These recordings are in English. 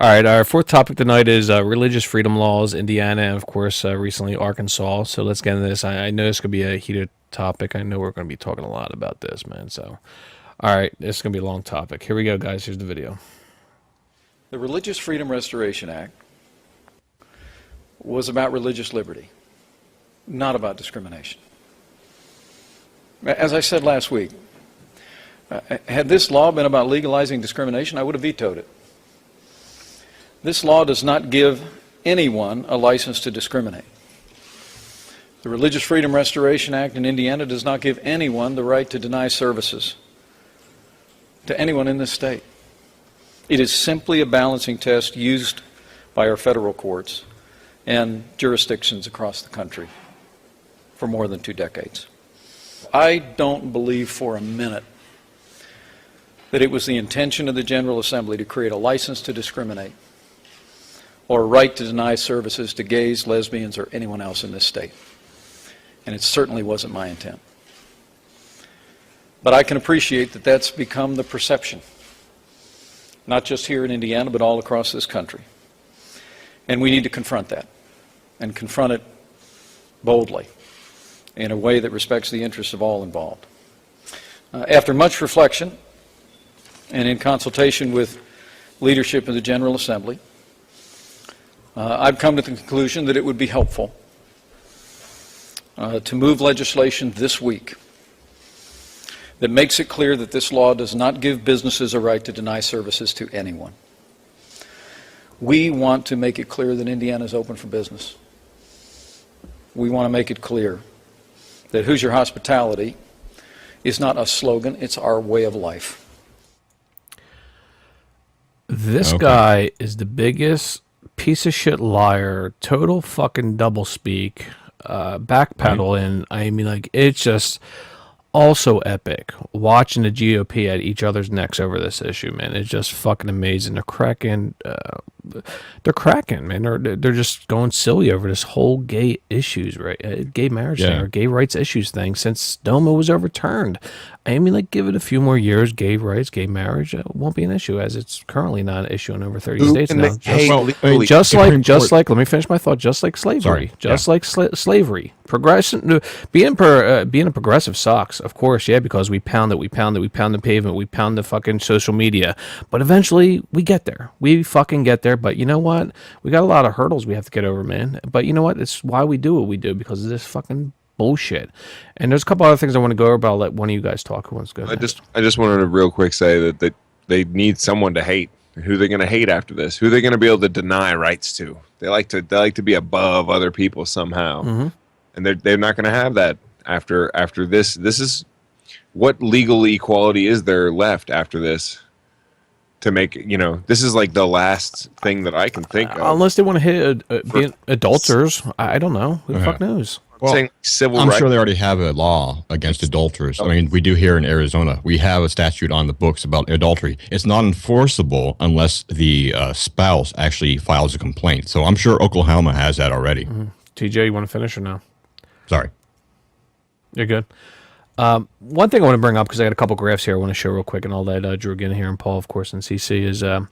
All right, our fourth topic tonight is religious freedom laws, Indiana, and of course, recently Arkansas. So let's get into this. I know this could be a heated topic. I know we're going to be talking a lot about this, man. So, all right, this is going to be a long topic. Here we go, guys. Here's the video. The Religious Freedom Restoration Act was about religious liberty, not about discrimination. As I said last week, had this law been about legalizing discrimination, I would have vetoed it. This law does not give anyone a license to discriminate. The Religious Freedom Restoration Act in Indiana does not give anyone the right to deny services to anyone in this state. It is simply a balancing test used by our federal courts and jurisdictions across the country for more than 2 decades. I don't believe for a minute that it was the intention of the General Assembly to create a license to discriminate or a right to deny services to gays, lesbians, or anyone else in this state. And it certainly wasn't my intent. But I can appreciate that that's become the perception, not just here in Indiana, but all across this country. And we need to confront that, and confront it boldly, in a way that respects the interests of all involved. After much reflection, and in consultation with leadership of the General Assembly, I've come to the conclusion that it would be helpful to move legislation this week that makes it clear that this law does not give businesses a right to deny services to anyone. We want to make it clear that Indiana is open for business. We want to make it clear that Hoosier hospitality is not a slogan, it's our way of life. This guy is the biggest piece of shit liar, total fucking doublespeak, backpedaling. I mean, like, it's just also epic watching the GOP at each other's necks over this issue, man. It's just fucking amazing. They're cracking, man. They're just going silly over this whole gay issues, right? Gay marriage thing or gay rights issues thing since DOMA was overturned. I mean, like, give it a few more years, gay rights, gay marriage won't be an issue, as it's currently not an ississue in over 30 states now. Just like, let me finish my thought. Just like slavery, slavery, progression, being a progressive sucks, of course, because we pound the pavement, we pound the fucking social media, but eventually we get there. We fucking get there. But you know what? We got a lot of hurdles we have to get over, man. But you know what? It's why we do what we do, because of this fucking bullshit. And there's a couple other things I want to go over, but I'll let one of you guys talk. Who wants to go? I just wanted to real quick say that they need someone to hate. Who they're going to hate after this? Who they're going to be able to deny rights to? They like to be above other people somehow, and they're not going to have that after this. This is what legal equality is there left after this to make, this is like the last thing that I can think of. Unless they want to hit being adulterers. I don't know. Who the fuck knows? Well, I'm sure they already have a law against adulterers. I mean, we do here in Arizona. We have a statute on the books about adultery. It's not enforceable unless the spouse actually files a complaint. So I'm sure Oklahoma has that already. TJ, you want to finish or no? Sorry. You're good. One thing I want to bring up, because I got a couple graphs here I want to show real quick, and all that Drew again here and Paul, of course, and CC is now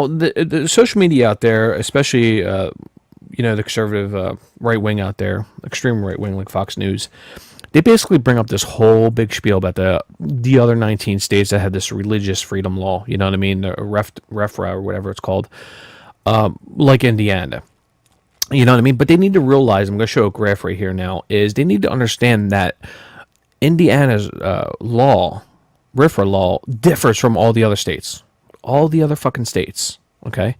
the social media out there, especially the conservative right wing out there, extreme right wing like Fox News, they basically bring up this whole big spiel about the other 19 states that have this religious freedom law. You know what I mean? The RFRA or whatever it's called, like Indiana. You know what I mean? But they need to realize, I'm going to show a graph right here now, is they need to understand that Indiana's law, RFRA law, differs from all the other states. All the other fucking states, okay?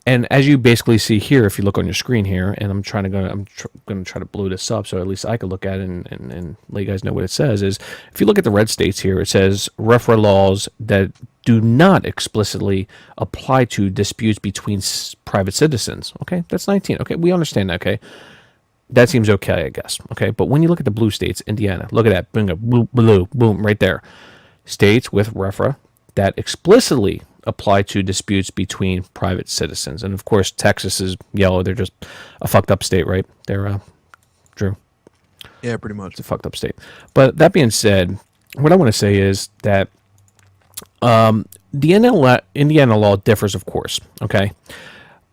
And as you basically see here, if you look on your screen here, and I'm going to try to blow this up so at least I can look at it and let you guys know what it says, is if you look at the red states here, it says RFRA laws that do not explicitly apply to disputes between private citizens. Okay, that's 19. Okay, we understand that, okay? That seems okay, I guess. Okay, but when you look at the blue states, Indiana, look at that, blue, boom, right there. States with RFRA that explicitly apply to disputes between private citizens. And of course, Texas is yellow. They're just a fucked up state, right? They're, Drew? Yeah, pretty much. It's a fucked up state. But that being said, what I want to say is that the Indiana law differs, of course. Okay.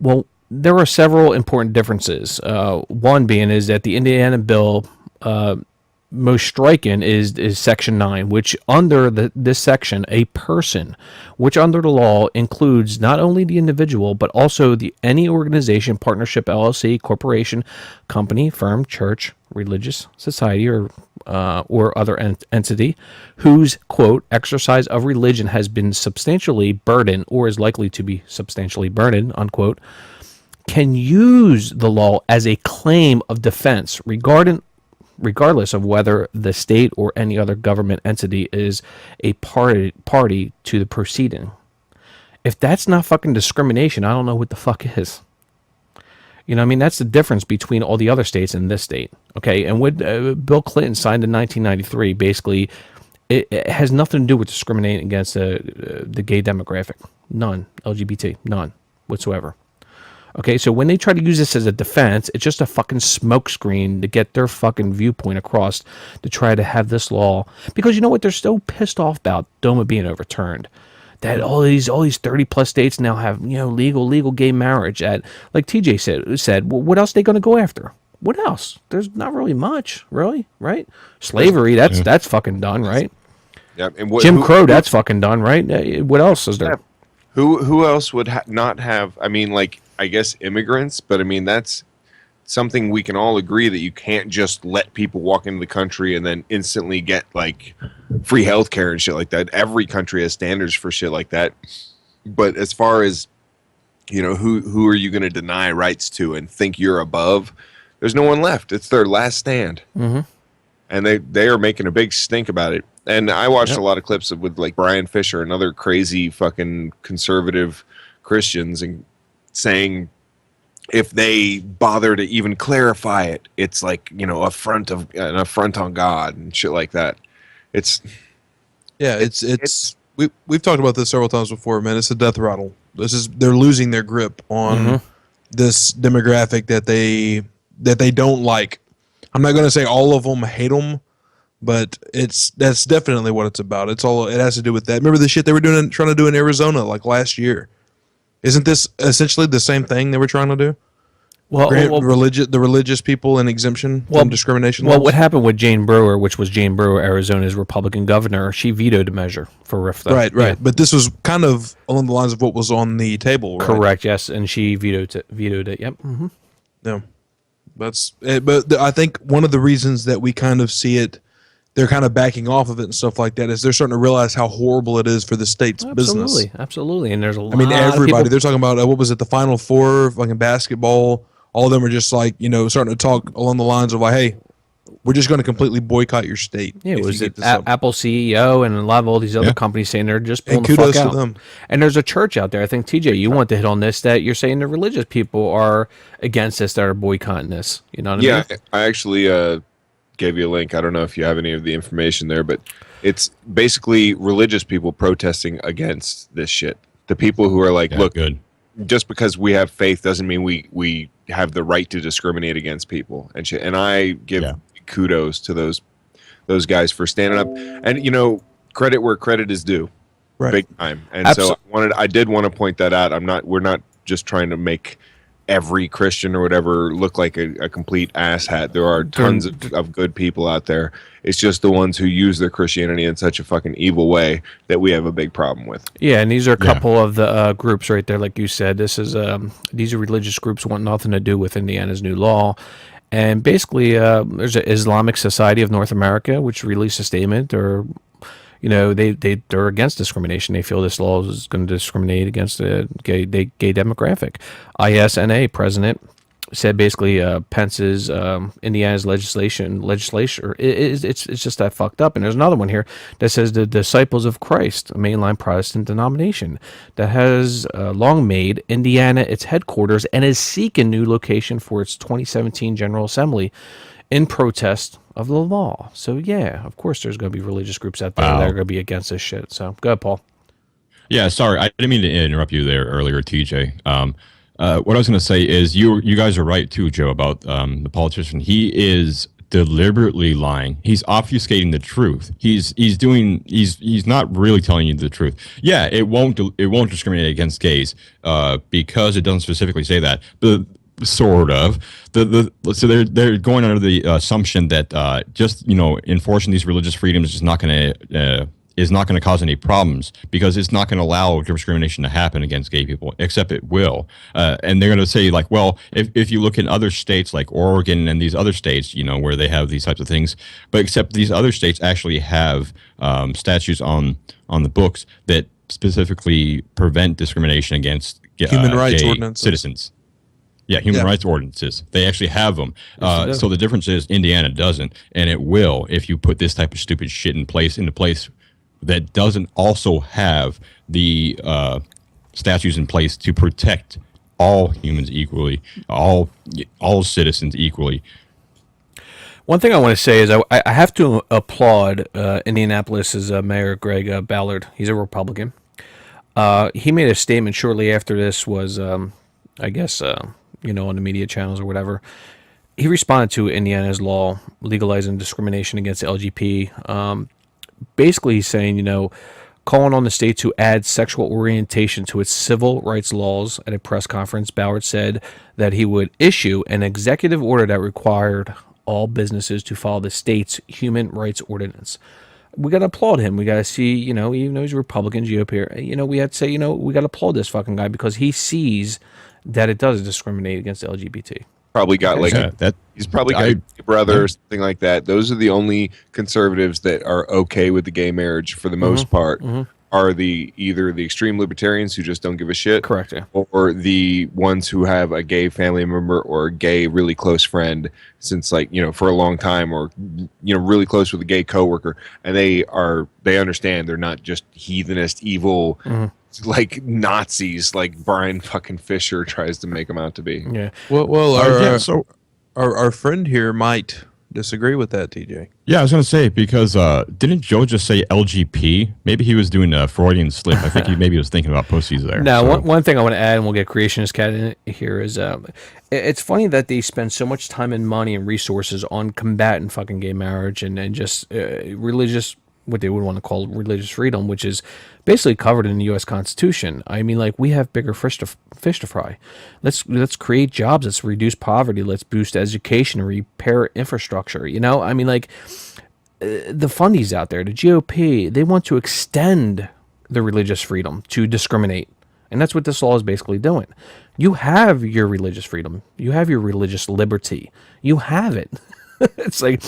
Well, there are several important differences. One being is that the Indiana bill, most striking is Section 9, which under this section, a person, which under the law includes not only the individual, but also any organization, partnership, LLC, corporation, company, firm, church, religious society, or other entity whose, quote, exercise of religion has been substantially burdened or is likely to be substantially burdened, unquote, can use the law as a claim of defense regardless of whether the state or any other government entity is a party to the proceeding. If that's not fucking discrimination, I don't know what the fuck is. You know what I mean? That's the difference between all the other states and this state. Okay, and what Bill Clinton signed in 1993, basically, it has nothing to do with discriminating against the gay demographic. None. LGBT. None whatsoever. Okay, so when they try to use this as a defense, it's just a fucking smokescreen to get their fucking viewpoint across to try to have this law. Because you know what? They're so pissed off about DOMA being overturned. That all these 30 plus states now have, you know, legal gay marriage. Like TJ said, well, what else are they going to go after? What else? There's not really much, really, right? Slavery, that's fucking done, right? Yeah. And Jim Crow, that's fucking done, right? What else is there? Yeah. Who else would not have? I mean, like, I guess immigrants, but I mean that's something we can all agree that you can't just let people walk into the country and then instantly get like free healthcare and shit like that. Every country has standards for shit like that. But as far as, you know, who are you going to deny rights to and think you're above? There's no one left. It's their last stand. Mm-hmm. And they are making a big stink about it. And I watched a lot of clips with like Brian Fisher and other crazy fucking conservative Christians and saying if they bother to even clarify it, it's like, you know, an affront on God and shit like that. It's we've talked about this several times before, man. It's a death rattle. They're losing their grip on this demographic that they don't like. I'm not going to say all of them hate them, but that's definitely what it's about. It has to do with that. Remember the shit they were trying to do in Arizona like last year? Isn't this essentially the same thing they were trying to do? The religious people an exemption from discrimination laws? Well, what happened with Jane Brewer, which was Jane Brewer, Arizona's Republican governor, she vetoed a measure for RFRA. Right. Yeah. But this was kind of along the lines of what was on the table, right? Correct, yes, and she vetoed it. Yep. Mm-hmm. Yeah. That's it, but I think one of the reasons that we kind of see it, they're kind of backing off of it and stuff like that, is they're starting to realize how horrible it is for the state's business. Absolutely. And there's a lot. I mean, everybody. Of people. They're talking about what was it? The Final Four, fucking basketball. All of them are just like, you know, starting to talk along the lines of like, hey, we're just going to completely boycott your state. Yeah, it was Apple CEO and a lot of all these other companies saying they're just pulling and the fuck out. kudos to them. And there's a church out there. I think TJ, you want to hit on this, that you're saying the religious people are against this, that are boycotting this. You know what I mean? Yeah, I actually gave you a link. I don't know if you have any of the information there, but it's basically religious people protesting against this shit. The people who are like, look, just because we have faith doesn't mean we have the right to discriminate against people and shit. And I give kudos to those guys for standing up, and you know, credit where credit is due, big time. And so I did want to point that out. We're not just trying to make every Christian or whatever look like a complete asshat. There are tons of good people out there. It's just the ones who use their Christianity in such a fucking evil way that we have a big problem with. Yeah, and these are a couple of the groups right there, like you said. These are religious groups want nothing to do with Indiana's new law. And basically, there's an Islamic Society of North America, which released a statement, or you know, they're against discrimination. They feel this law is going to discriminate against the gay demographic. ISNA president said basically Pence's Indiana's legislature it's just that fucked up. And there's another one here that says the Disciples of Christ, a mainline Protestant denomination that has long made Indiana its headquarters and is seeking new location for its 2017 General Assembly in protest of the law. So yeah, of course there's going to be religious groups out there that are going to be against this shit. So go ahead, Paul. Yeah, sorry, I didn't mean to interrupt you there earlier, TJ. What I was going to say is you guys are right too, Joe, about the politician. He is deliberately lying. He's obfuscating the truth. He's not really telling you the truth. Yeah, it won't discriminate against gays because it doesn't specifically say that. But sort of. So they're going under the assumption that just enforcing these religious freedoms is not going to cause any problems because it's not going to allow discrimination to happen against gay people, except it will. And they're going to say, like, well, if you look in other states like Oregon and these other states, where they have these types of things, but except these other states actually have statutes on the books that specifically prevent discrimination against human rights gay ordinances. Citizens. Yeah, human rights ordinances. They actually have them. So the difference is Indiana doesn't, and it will if you put this type of stupid shit into place that doesn't also have the statutes in place to protect all humans equally, all citizens equally. One thing I want to say is I have to applaud Indianapolis's Mayor Greg Ballard. He's a Republican. He made a statement shortly after this was, I guess, on the media channels or whatever. He responded to Indiana's law legalizing discrimination against LGBT. Basically, he's saying, calling on the state to add sexual orientation to its civil rights laws. At a press conference, Ballard said that he would issue an executive order that required all businesses to follow the state's human rights ordinance. We got to applaud him. We got to see, even though he's a Republican GOP, we have to say, we got to applaud this fucking guy because he sees that it does discriminate against the LGBT. Probably got he's probably got a brother or something like that. Those are the only conservatives that are okay with the gay marriage for the most part. Are either the extreme libertarians who just don't give a shit, correct, yeah, or the ones who have a gay family member or a gay really close friend since for a long time, or really close with a gay coworker, and they understand they're not just heathenist evil like Nazis like Brian fucking Fisher tries to make them out to be. Yeah. Well, our friend here might disagree with that, TJ. Yeah, I was going to say, because didn't Joe just say LGP? Maybe he was doing a Freudian slip. I think he was thinking about pussies there. Now, one thing I want to add, and we'll get Creationist Cat in here, is it's funny that they spend so much time and money and resources on combating fucking gay marriage and just religious, what they would want to call religious freedom, which is basically covered in the U.S. Constitution. I mean, we have bigger fish to fry. Let's create jobs. Let's reduce poverty. Let's boost education and repair infrastructure. The fundies out there, the GOP, they want to extend the religious freedom to discriminate. And that's what this law is basically doing. You have your religious freedom. You have your religious liberty. You have it. It's like,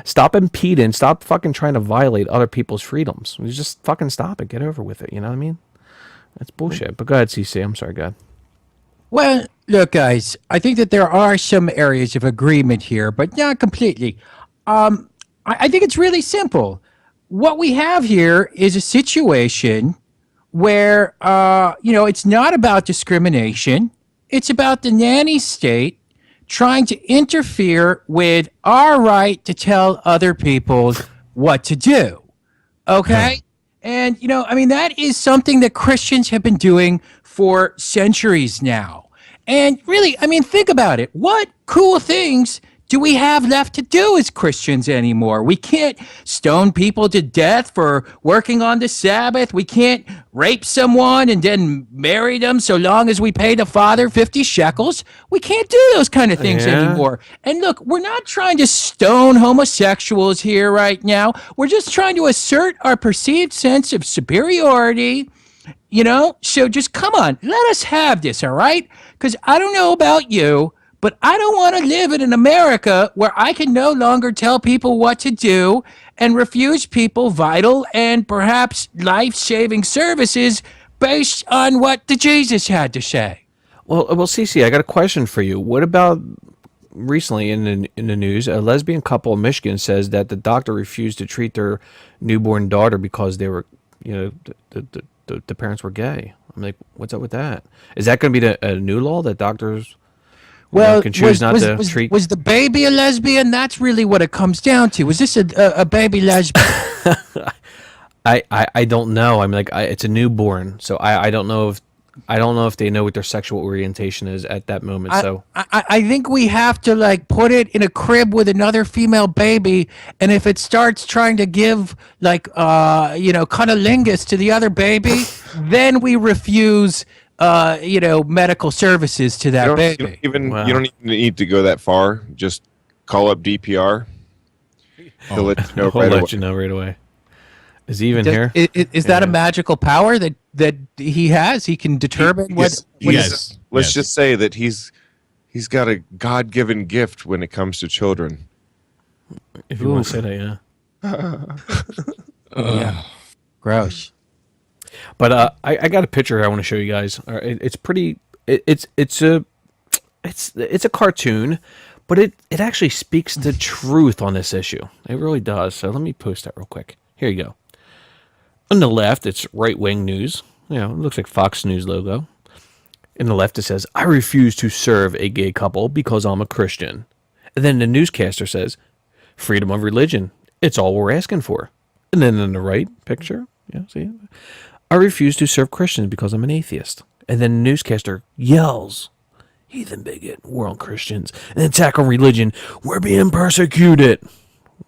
stop impeding, stop fucking trying to violate other people's freedoms. You just fucking stop it, get over with it, you know what I mean? That's bullshit. But go ahead, CC, I'm sorry, go ahead. Well, look, guys, I think that there are some areas of agreement here, but not completely. I think it's really simple. What we have here is a situation where, it's not about discrimination. It's about the nanny state trying to interfere with our right to tell other people what to do. Okay? And, that is something that Christians have been doing for centuries now. And really, think about it. What cool things do we have left to do as Christians anymore? We can't stone people to death for working on the Sabbath. We can't rape someone and then marry them so long as we pay the father 50 shekels. We can't do those kind of things anymore. And look, we're not trying to stone homosexuals here right now. We're just trying to assert our perceived sense of superiority. So just come on, let us have this, all right? Because I don't know about you, but I don't want to live in an America where I can no longer tell people what to do and refuse people vital and perhaps life-saving services based on what the Jesus had to say. Well, CC, I got a question for you. What about recently in the news, a lesbian couple in Michigan says that the doctor refused to treat their newborn daughter because they were, the parents were gay. I'm like, what's up with that? Is that going to be a new law that doctors... can choose not to treat. Was the baby a lesbian? That's really what it comes down to. Was this a baby lesbian? I don't know. It's a newborn, so I don't know if I don't know if they know what their sexual orientation is at that moment. So I think we have to like put it in a crib with another female baby, and if it starts trying to give like cunnilingus to the other baby, then we refuse medical services to that baby. You don't even need to go that far. Just call up DPR. He'll let you know right away. Is he even here? Is that a magical power that he has? He can determine what. Yes. Let's just say that he's got a God-given gift when it comes to children. If you want to say that, yeah. Yeah. Gross. But I got a picture I want to show you guys. It's pretty. It's a cartoon, but it actually speaks the truth on this issue. It really does. So let me post that real quick. Here you go. On the left, it's right-wing news. It looks like Fox News logo. In the left, it says, "I refuse to serve a gay couple because I'm a Christian." And then the newscaster says, "Freedom of religion. It's all we're asking for." And then in the right picture, see, "I refuse to serve Christians because I'm an atheist." And then the newscaster yells, "Heathen bigot, we're all Christians. An attack on religion. We're being persecuted."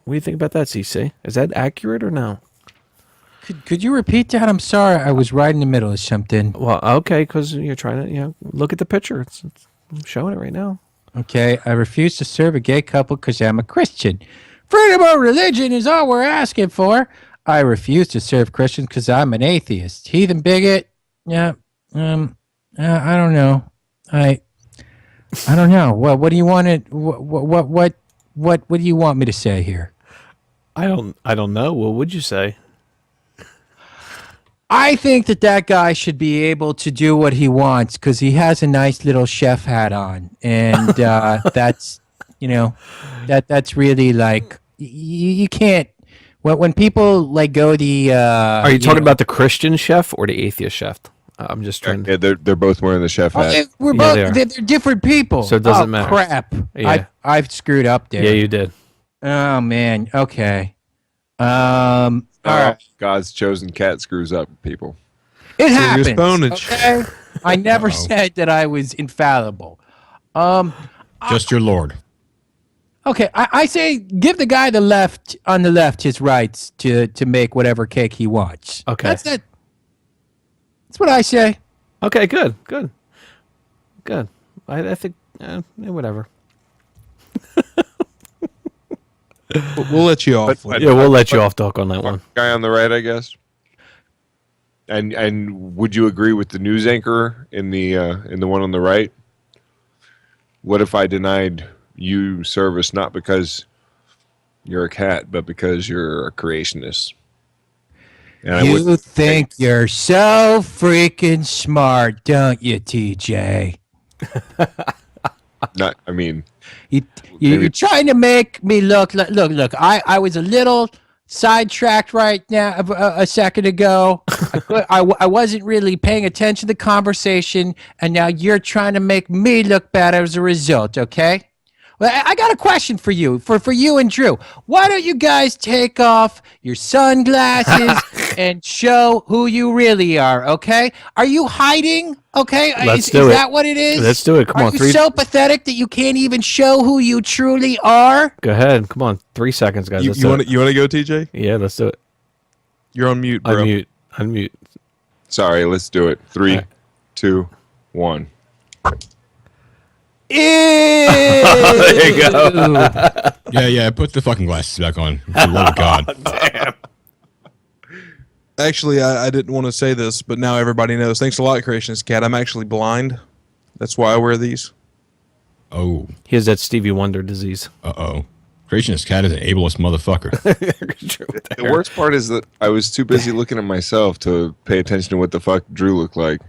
What do you think about that, CC? Is that accurate or no? Could you repeat that? I'm sorry, I was right in the middle of something. Well, okay, because you're trying to, look at the picture. I'm showing it right now. Okay, I refuse to serve a gay couple because I'm a Christian. Freedom of religion is all we're asking for. I refuse to serve Christians because I'm an atheist. Heathen bigot. Yeah. I don't know. I don't know. What do you want to? What do you want me to say here? I don't know. What would you say? I think that guy should be able to do what he wants because he has a nice little chef hat on, and that's that's really like you can't. When people like go the. Are you talking about the Christian chef or the atheist chef? I'm just trying. Yeah, they're both wearing the chef hat. We're both. They're different people. So it doesn't matter. Crap! Yeah. I've screwed up there. Yeah, you did. Oh man. Okay. All right. God's chosen cat screws up people. It happens. Bonage. Okay? I never said that I was infallible. Just your Lord. Okay, I say give the guy on the left his rights to make whatever cake he wants. Okay. That's it. That's what I say. Okay, good. I think whatever. We'll let you off. We'll let you off talk on that one. Guy on the right, I guess. And would you agree with the news anchor in the one on the right? What if I denied you service not because you're a cat, but because you're a creationist? And you think you're so freaking smart, don't you, TJ? Not. I mean. You're trying to make me look. I was a little sidetracked right now a second ago. I wasn't really paying attention to the conversation, and now you're trying to make me look bad as a result. Okay. Well, I got a question for you, for you and Drew. Why don't you guys take off your sunglasses and show who you really are, okay? Are you hiding, okay? Is that what it is? Let's do it. Come on. Are you so pathetic that you can't even show who you truly are? Go ahead. Come on. 3 seconds, guys. You want to go, TJ? Yeah, let's do it. You're on mute, bro. Unmute. Sorry, let's do it. 3, 2, 1. There you go. Yeah. Put the fucking glasses back on. For the love of God. Damn. Actually, I didn't want to say this, but now everybody knows. Thanks a lot, Creationist Cat. I'm actually blind. That's why I wear these. Oh. He has that Stevie Wonder disease. Uh-oh. Creationist Cat is an ableist motherfucker. The worst part is that I was too busy looking at myself to pay attention to what the fuck Drew looked like.